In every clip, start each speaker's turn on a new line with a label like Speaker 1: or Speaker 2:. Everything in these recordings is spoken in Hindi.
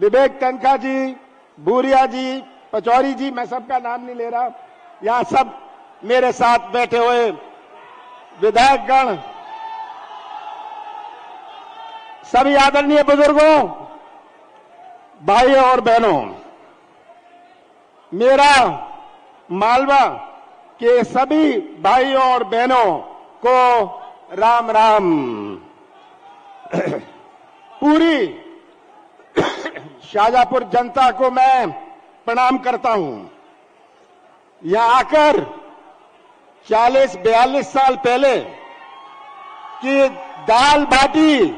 Speaker 1: विवेक तनखा जी, भूरिया जी, पचौरी जी, मैं सबका नाम नहीं ले रहा, यहां सब मेरे साथ बैठे हुए विधायकगण, सभी आदरणीय बुजुर्गों, भाइयों और बहनों, मेरा मालवा के सभी भाइयों और बहनों को राम राम। पूरी शाहजहांपुर जनता को मैं प्रणाम करता हूं। यहां आकर 40-42 साल पहले की दाल बाटी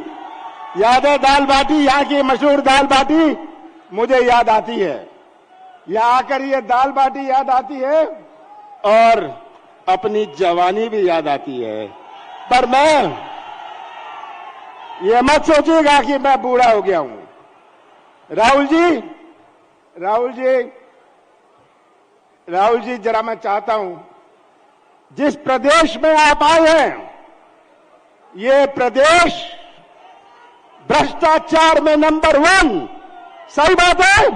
Speaker 1: याद है? दाल बाटी, यहां की मशहूर दाल बाटी मुझे याद आती है। यहां आकर ये दाल बाटी याद आती है और अपनी जवानी भी याद आती है। पर मैं ये मत सोचिएगा कि मैं बूढ़ा हो गया हूं। राहुल जी, जरा मैं चाहता हूं, जिस प्रदेश में आप आए हैं, ये प्रदेश भ्रष्टाचार में नंबर 1, सही बात है?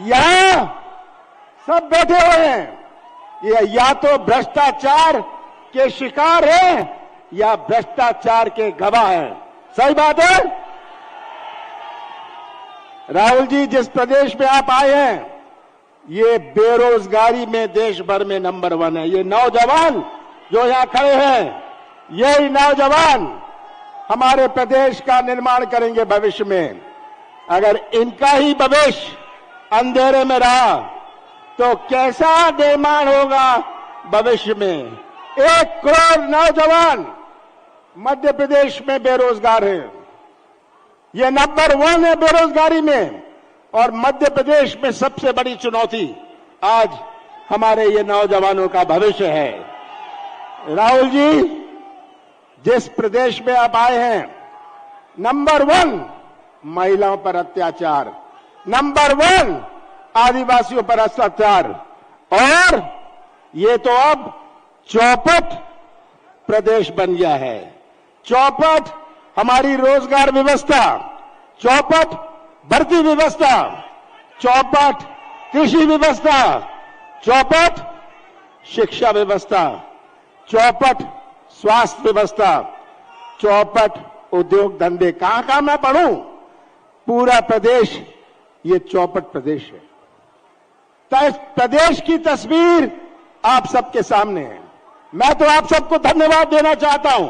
Speaker 1: यहां सब बैठे हुए हैं, ये या तो भ्रष्टाचार के शिकार हैं या भ्रष्टाचार के गवाह हैं, सही बात है? राहुल जी, जिस प्रदेश में आप आए हैं, ये बेरोजगारी में देश भर में नंबर 1 है। ये नौजवान जो यहां खड़े हैं, यही नौजवान हमारे प्रदेश का निर्माण करेंगे भविष्य में। अगर इनका ही भविष्य अंधेरे में रहा तो कैसा निर्माण होगा भविष्य में? 1 करोड़ नौजवान मध्य प्रदेश में बेरोजगार हैं। ये नंबर 1 है बेरोजगारी में, और मध्य प्रदेश में सबसे बड़ी चुनौती आज हमारे ये नौजवानों का भविष्य है। राहुल जी, जिस प्रदेश में आप आए हैं, नंबर 1 महिलाओं पर अत्याचार, नंबर 1 आदिवासियों पर अत्याचार, और ये तो अब चौपट प्रदेश बन गया है। चौपट हमारी रोजगार व्यवस्था, चौपट भर्ती व्यवस्था, चौपट कृषि व्यवस्था, चौपट शिक्षा व्यवस्था, चौपट स्वास्थ्य व्यवस्था, चौपट उद्योग धंधे। कहां मैं पढ़ूं? पूरा प्रदेश ये चौपट प्रदेश है। तो इस प्रदेश की तस्वीर आप सबके सामने है। मैं तो आप सबको धन्यवाद देना चाहता हूं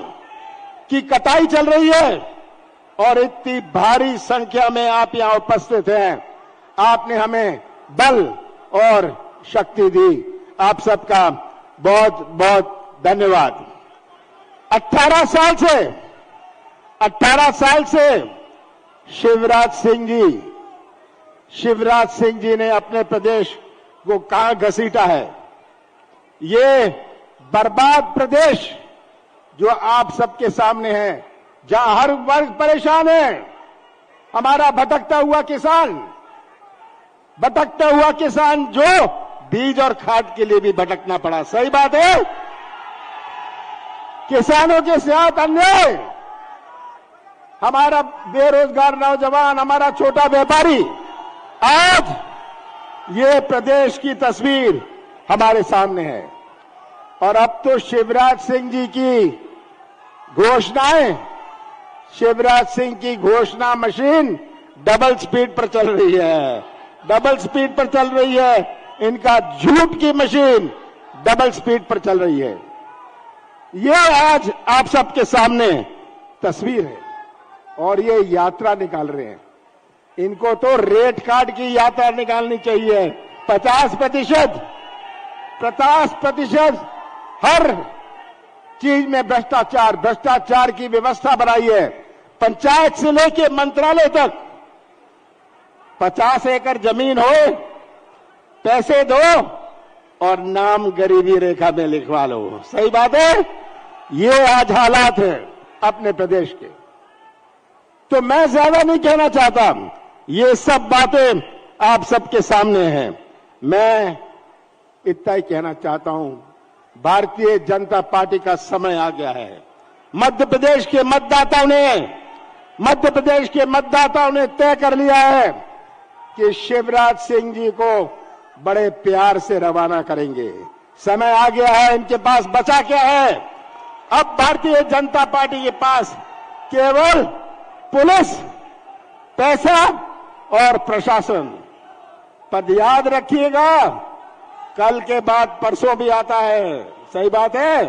Speaker 1: कि कटाई चल रही है और इतनी भारी संख्या में आप यहां उपस्थित हैं। आपने हमें बल और शक्ति दी। आप सबका बहुत बहुत धन्यवाद। 18 साल से शिवराज सिंह जी ने अपने प्रदेश को कहां घसीटा है। ये बर्बाद प्रदेश जो आप सबके सामने है, जहां हर वर्ग परेशान है। हमारा भटकता हुआ किसान जो बीज और खाद के लिए भी भटकना पड़ा, सही बात है? किसानों के साथ अन्याय, हमारा बेरोजगार नौजवान, हमारा छोटा व्यापारी, आज ये प्रदेश की तस्वीर हमारे सामने है। और अब तो शिवराज सिंह जी की घोषणाएं, शिवराज सिंह की घोषणा मशीन डबल स्पीड पर चल रही है। इनका झूठ की मशीन डबल स्पीड पर चल रही है। ये आज आप सबके सामने तस्वीर है और ये यात्रा निकाल रहे हैं। इनको तो रेट कार्ड की यात्रा निकालनी चाहिए। 50% हर चीज में भ्रष्टाचार की व्यवस्था बनाई है। पंचायत से लेके मंत्रालय तक 50 एकड़ जमीन हो, पैसे दो और नाम गरीबी रेखा में लिखवा लो, सही बात है? ये आज हालात है अपने प्रदेश के। तो मैं ज्यादा नहीं कहना चाहता, ये सब बातें आप सबके सामने हैं। मैं इतना ही कहना चाहता हूं, भारतीय जनता पार्टी का समय आ गया है। मध्य प्रदेश के मतदाताओं ने मध्य प्रदेश के मतदाताओं ने तय कर लिया है कि शिवराज सिंह जी को बड़े प्यार से रवाना करेंगे। समय आ गया है, इनके पास बचा क्या है? अब भारतीय जनता पार्टी के पास केवल पुलिस, पैसा और प्रशासन। पर याद रखिएगा, कल के बाद परसों भी आता है। सही बात है,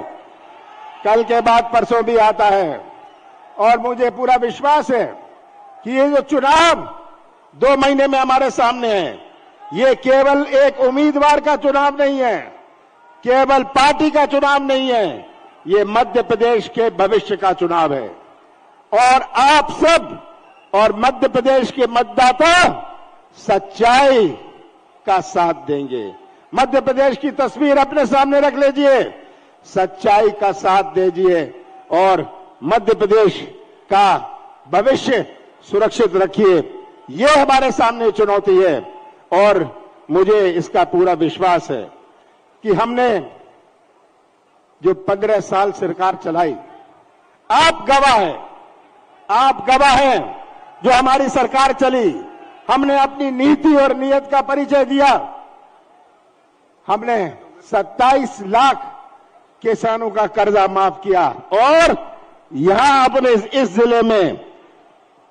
Speaker 1: कल के बाद परसों भी आता है। और मुझे पूरा विश्वास है कि ये जो चुनाव 2 महीने में हमारे सामने है, ये केवल एक उम्मीदवार का चुनाव नहीं है, केवल पार्टी का चुनाव नहीं है, ये मध्य प्रदेश के भविष्य का चुनाव है। और आप सब और मध्य प्रदेश के मतदाता सच्चाई का साथ देंगे। मध्य प्रदेश की तस्वीर अपने सामने रख लीजिए, सच्चाई का साथ दीजिए और मध्य प्रदेश का भविष्य सुरक्षित रखिए। ये हमारे सामने चुनौती है और मुझे इसका पूरा विश्वास है कि हमने जो 15 साल सरकार चलाई, आप गवाह हैं, आप गवाह हैं। जो हमारी सरकार चली, हमने अपनी नीति और नीयत का परिचय दिया। हमने 27 लाख किसानों का कर्जा माफ किया और यहां अपने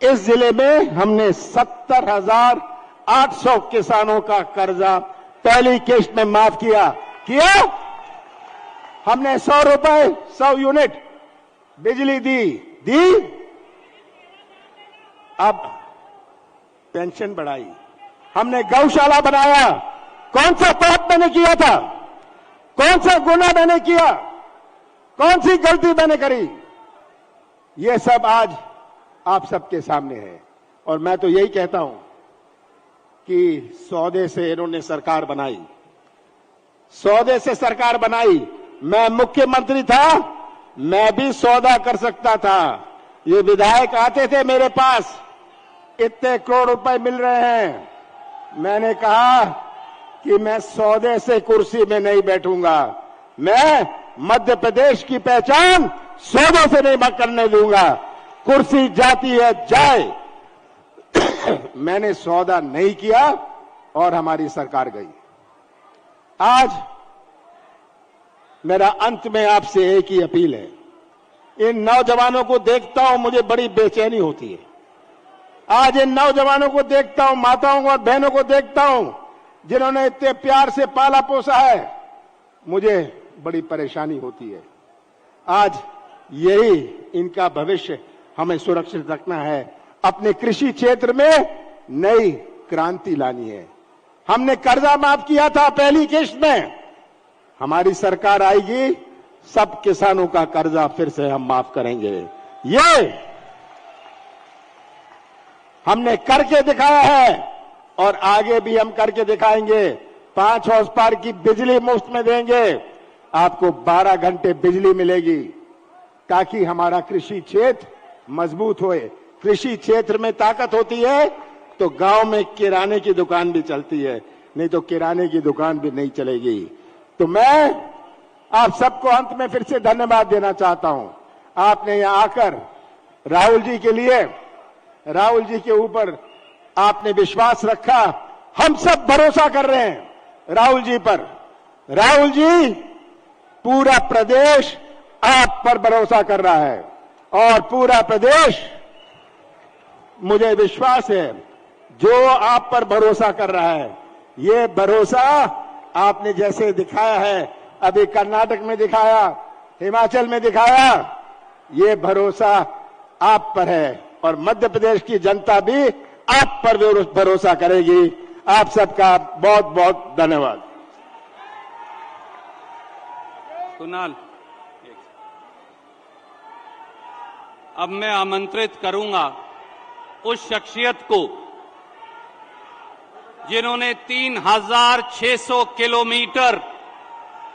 Speaker 1: इस जिले में हमने 70,800 किसानों का कर्जा पहली किश्त में माफ किया। हमने 100 रुपए 100 यूनिट बिजली दी। अब पेंशन बढ़ाई, हमने गौशाला बनाया। कौन सा पाप मैंने किया था? कौन सा गुनाह मैंने किया? कौन सी गलती मैंने करी? ये सब आज आप सबके सामने है। और मैं तो यही कहता हूं कि सौदे से इन्होंने सरकार बनाई, सौदे से सरकार बनाई। मैं मुख्यमंत्री था, मैं भी सौदा कर सकता था। ये विधायक आते थे मेरे पास, इतने करोड़ रुपए मिल रहे हैं। मैंने कहा कि मैं सौदे से कुर्सी में नहीं बैठूंगा, मैं मध्य प्रदेश की पहचान सौदे से नहीं करने दूंगा। कुर्सी जाती है जाए। मैंने सौदा नहीं किया और हमारी सरकार गई। आज मेरा अंत में आपसे एक ही अपील है। इन नौजवानों को देखता हूं, मुझे बड़ी बेचैनी होती है। आज इन नौजवानों को देखता हूं, माताओं और बहनों को देखता हूं, जिन्होंने इतने प्यार से पाला पोसा है, मुझे बड़ी परेशानी होती है। आज यही इनका भविष्य हमें सुरक्षित रखना है। अपने कृषि क्षेत्र में नई क्रांति लानी है। हमने कर्जा माफ किया था पहली किश्त में, हमारी सरकार आएगी, सब किसानों का कर्जा फिर से हम माफ करेंगे। ये हमने करके दिखाया है और आगे भी हम करके दिखाएंगे। 5 हॉर्स पावर की बिजली मुफ्त में देंगे, आपको 12 घंटे बिजली मिलेगी, ताकि हमारा कृषि क्षेत्र मजबूत होए। कृषि क्षेत्र में ताकत होती है तो गांव में किराने की दुकान भी चलती है, नहीं तो किराने की दुकान भी नहीं चलेगी। तो मैं आप सबको अंत में फिर से धन्यवाद देना चाहता हूं। आपने यहां आकर राहुल जी के लिए, राहुल जी के ऊपर आपने विश्वास रखा। हम सब भरोसा कर रहे हैं राहुल जी पर। राहुल जी, पूरा प्रदेश आप पर भरोसा कर रहा है और पूरा प्रदेश, मुझे विश्वास है, जो आप पर भरोसा कर रहा है, ये भरोसा आपने जैसे दिखाया है, अभी कर्नाटक में दिखाया, हिमाचल में दिखाया, ये भरोसा आप पर है और मध्य प्रदेश की जनता भी आप पर भरोसा करेगी। आप सबका बहुत बहुत धन्यवाद।
Speaker 2: कुणाल, अब मैं आमंत्रित करूंगा उस शख्सियत को जिन्होंने 3600 किलोमीटर